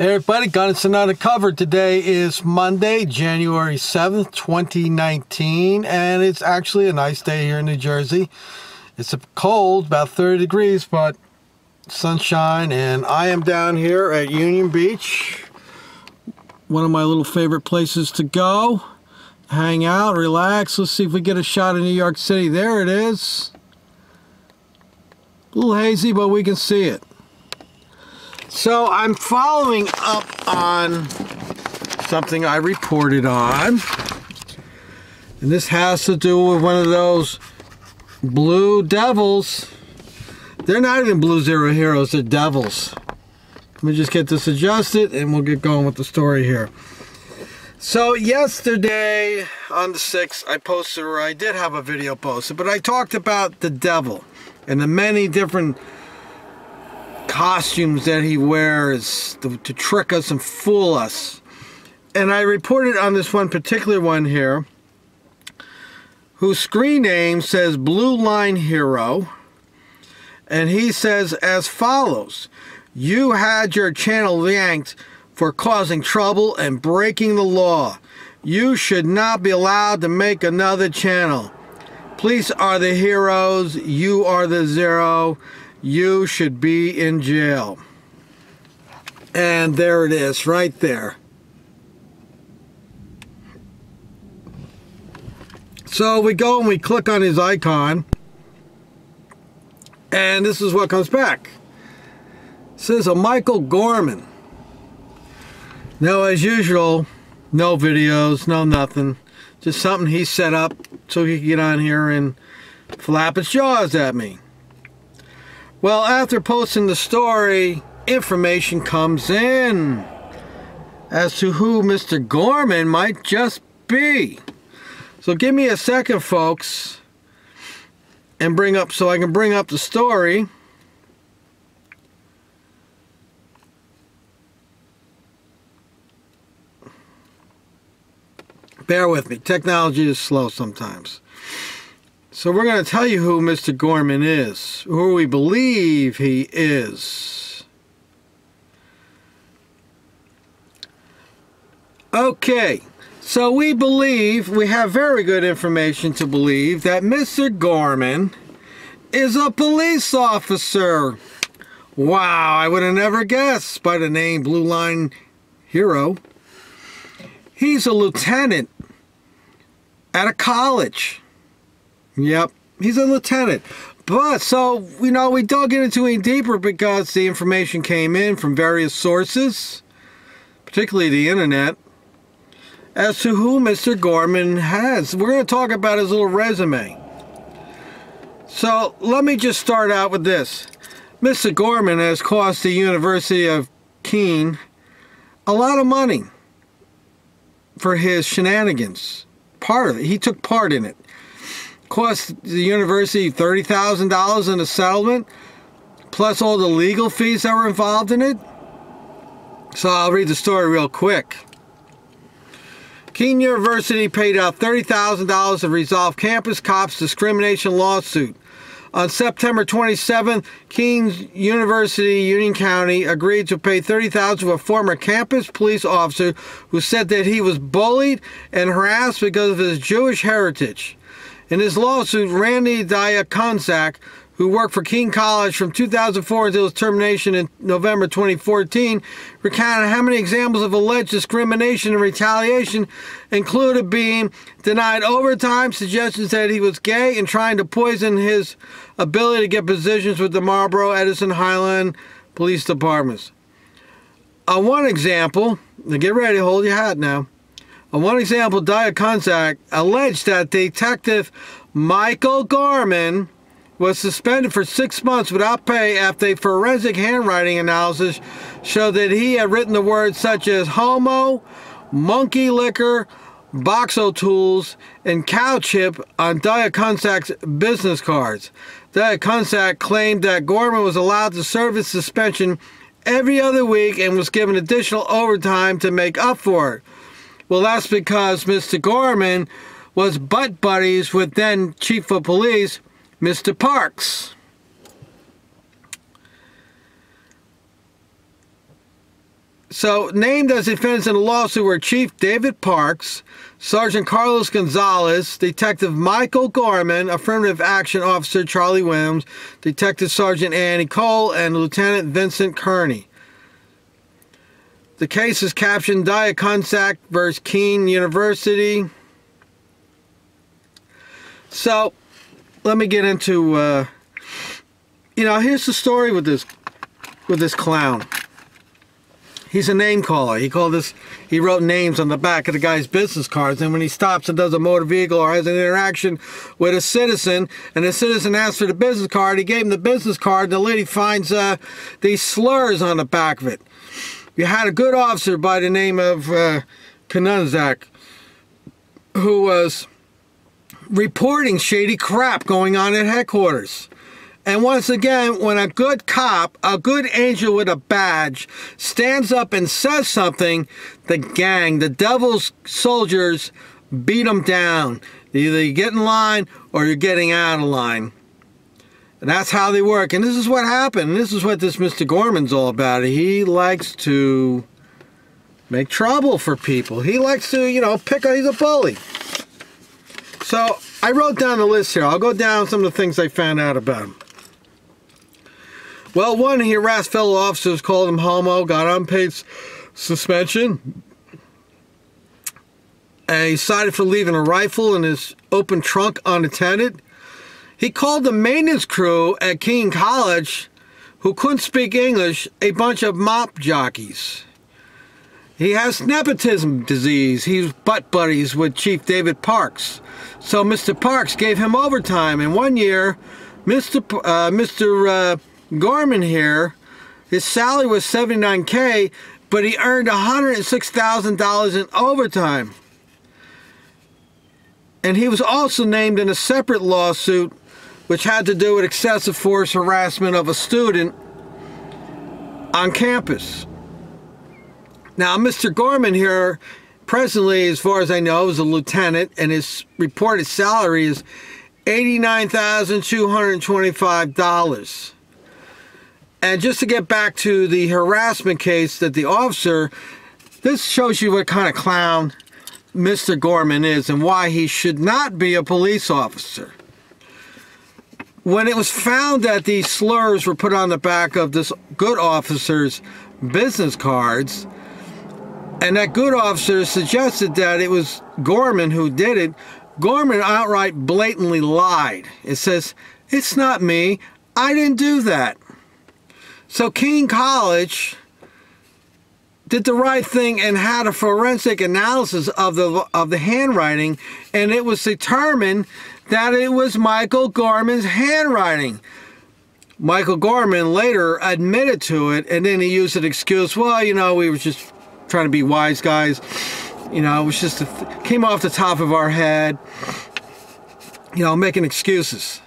Hey everybody, Gunnison Undercover. Today is Monday, January 7th, 2019, and it's actually a nice day here in New Jersey. It's cold, about 30 degrees, but sunshine, and I am down here at Union Beach, one of my little favorite places to go, hang out, relax. Let's see if we get a shot of New York City. There it is. A little hazy, but we can see it. So I'm following up on something I reported on, and this has to do with one of those Blue Devils. They're not even Blue Zero heroes, they're devils. Let me just get this adjusted and we'll get going with the story here. So yesterday on the 6th, I posted, or I did have a video posted, but I talked about the devil and the many different costumes that he wears to trick us and fool us. And I reported on this one particular one here, whose screen name says Blue Line Hero, and he says as follows: "You had your channel yanked for causing trouble and breaking the law. You should not be allowed to make another channel. Police are the heroes, you are the zero. You should be in jail." And there it is, right there. So we go and we click on his icon, and this is what comes back. It says a Michael Gorman. Now, as usual, no videos, no nothing. Just something he set up so he could get on here and flap his jaws at me. Well, after posting the story, information comes in as to who Mr. Gorman might just be. So give me a second, folks, and so I can bring up the story. Bear with me, technology is slow sometimes. So we're going to tell you who Mr. Gorman is, who we believe he is. Okay, so we have very good information to believe that Mr. Gorman is a police officer. Wow, I would have never guessed by the name Blue Line Hero. He's a lieutenant at a college. Yep, he's a lieutenant. But, so, we dug into it deeper because the information came in from various sources, particularly the internet, as to who Mr. Gorman has. We're going to talk about his little resume. So, let me just start out with this. Mr. Gorman has cost the University of Keene a lot of money for his shenanigans. Part of it. He took part in it. Cost the university $30,000 in a settlement, plus all the legal fees that were involved in it. So I'll read the story real quick. Keene University paid out $30,000 to resolve campus cops discrimination lawsuit. On September 27th, Keene University, Union County, agreed to pay $30,000 to a former campus police officer who said that he was bullied and harassed because of his Jewish heritage. In his lawsuit, Randy Diakonsack, who worked for Keene College from 2004 until his termination in November 2014, recounted how many examples of alleged discrimination and retaliation included being denied overtime, suggestions that he was gay, and trying to poison his ability to get positions with the Marlboro, Edison, Highland police departments. On one example, now get ready, hold your hat now. On one example, Diakonsack alleged that Detective Michael Gorman was suspended for 6 months without pay after a forensic handwriting analysis showed that he had written the words such as homo, monkey liquor, boxo tools, and cow chip on Diakonsack's business cards. Diakonsack claimed that Gorman was allowed to serve his suspension every other week and was given additional overtime to make up for it. Well, that's because Mr. Gorman was butt buddies with then Chief of Police, Mr. Parks. So, named as defendants in the lawsuit were Chief David Parks, Sergeant Carlos Gonzalez, Detective Michael Gorman, Affirmative Action Officer Charlie Williams, Detective Sergeant Annie Cole, and Lieutenant Vincent Kearney. The case is captioned Diaconsack versus Keene University. So, let me get into, here's the story with this clown. He's a name caller. He wrote names on the back of the guy's business cards, and when he stops and does a motor vehicle or has an interaction with a citizen, and the citizen asks for the business card, he gave him the business card, and the lady finds these slurs on the back of it. You had a good officer by the name of Kanunzak who was reporting shady crap going on at headquarters. And once again, when a good cop, a good angel with a badge, stands up and says something, the gang, the devil's soldiers, beat them down. Either you get in line or you're getting out of line. And that's how they work. And this is what happened. This is what this Mr. Gorman's all about. He likes to make trouble for people. He likes to, he's a bully. So I wrote down the list here. I'll go down some of the things I found out about him. Well, one, he harassed fellow officers, called him homo, got unpaid suspension. And he cited for leaving a rifle in his open trunk unattended. He called the maintenance crew at Keene College, who couldn't speak English, a bunch of mop jockeys. He has nepotism disease. He's butt buddies with Chief David Parks. So Mr. Parks gave him overtime. And one year, Mr. Gorman here, his salary was $79K, but he earned $106,000 in overtime. And he was also named in a separate lawsuit which had to do with excessive force harassment of a student on campus. Now, Mr. Gorman here, presently, as far as I know, is a lieutenant, and his reported salary is $89,225. And just to get back to the harassment case that the officer, this shows you what kind of clown Mr. Gorman is and why he should not be a police officer. When it was found that these slurs were put on the back of this good officer's business cards, and that good officer suggested that it was Gorman who did it, Gorman outright blatantly lied. It says, "It's not me. I didn't do that." So Keene College did the right thing and had a forensic analysis of the handwriting, and it was determined that it was Michael Gorman's handwriting. Michael Gorman later admitted to it, and then he used an excuse. Well, we were just trying to be wise guys. It was just came off the top of our head. Making excuses.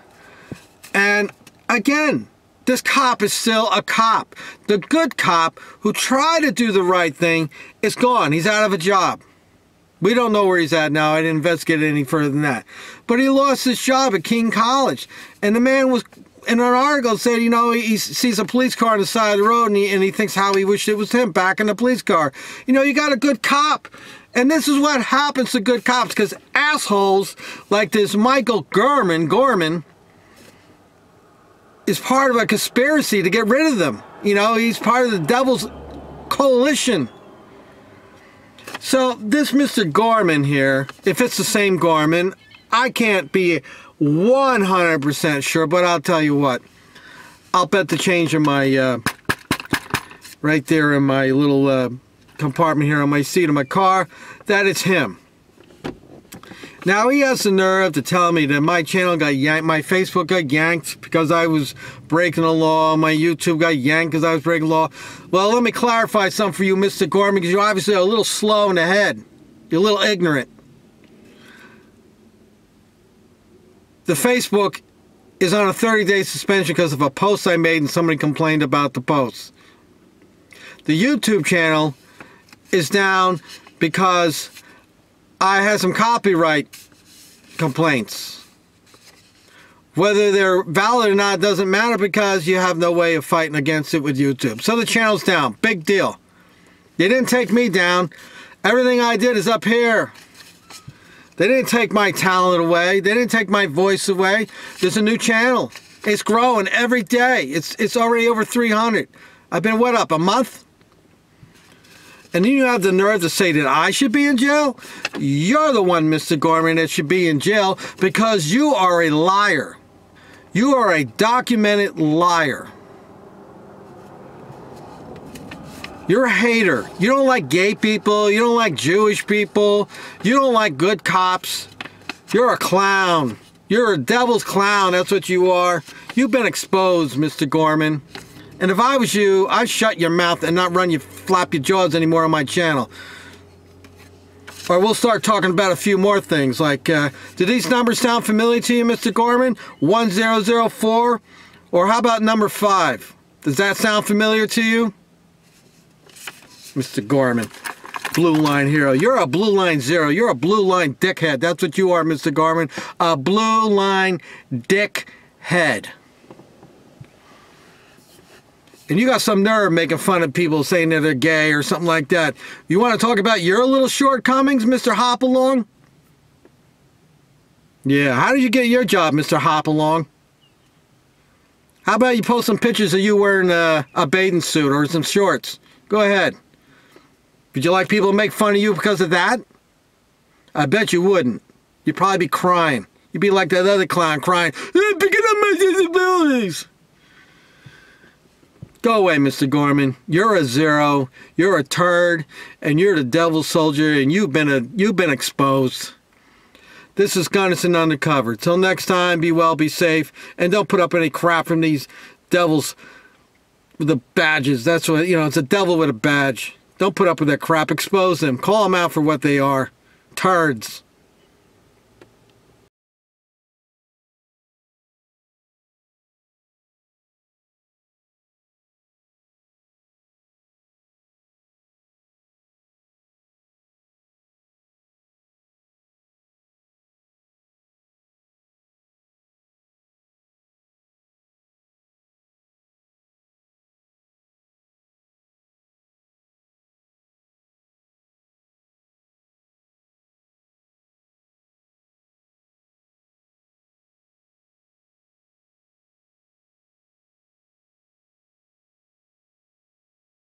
And again, this cop is still a cop. The good cop who tried to do the right thing is gone. He's out of a job. We don't know where he's at now. I didn't investigate any further than that. But he lost his job at Keene College. And the man was, in an article, said, he sees a police car on the side of the road and he thinks how he wished it was him back in the police car. You got a good cop. And this is what happens to good cops, because assholes like this Michael Gorman is part of a conspiracy to get rid of them. He's part of the devil's coalition. So this Mr. Gorman here, if it's the same Gorman, I can't be 100% sure, but I'll tell you what. I'll bet the change in my, right there in my little compartment here on my seat of my car, that it's him. Now, he has the nerve to tell me that my channel got yanked, my Facebook got yanked because I was breaking the law, my YouTube got yanked because I was breaking the law. Well, let me clarify something for you, Mr. Gorman, because you're obviously a little slow in the head. You're a little ignorant. The Facebook is on a 30-day suspension because of a post I made and somebody complained about the post. The YouTube channel is down because I had some copyright complaints. Whether they're valid or not doesn't matter because you have no way of fighting against it with YouTube. So the channel's down. Big deal. You didn't take me down. Everything I did is up here. They didn't take my talent away. They didn't take my voice away. There's a new channel. It's growing every day. It's already over 300. I've been, what, up a month? And then you have the nerve to say that I should be in jail? You're the one, Mr. Gorman, that should be in jail because you are a liar. You are a documented liar. You're a hater. You don't like gay people. You don't like Jewish people. You don't like good cops. You're a clown. You're a devil's clown. That's what you are. You've been exposed, Mr. Gorman. And if I was you, I'd shut your mouth and not flap your jaws anymore on my channel. Or we'll start talking about a few more things. Like, do these numbers sound familiar to you, Mr. Gorman? 1004? Or how about number 5? Does that sound familiar to you? Mr. Gorman, blue line hero. You're a blue line zero. You're a blue line dickhead. That's what you are, Mr. Gorman. A blue line dickhead. And you got some nerve making fun of people saying that they're gay or something like that. You want to talk about your little shortcomings, Mr. Hopalong? Yeah, how did you get your job, Mr. Hopalong? How about you post some pictures of you wearing a bathing suit or some shorts? Go ahead. Would you like people to make fun of you because of that? I bet you wouldn't. You'd probably be crying. You'd be like that other clown crying, picking up my disabilities. Go away, Mr. Gorman. You're a zero. You're a turd, and you're the devil's soldier, and you've been exposed. This is Gunnison Undercover. Till next time, be well, be safe, and don't put up any crap from these devils with the badges. That's what, you know, it's a devil with a badge. Don't put up with that crap. Expose them. Call them out for what they are. Turds.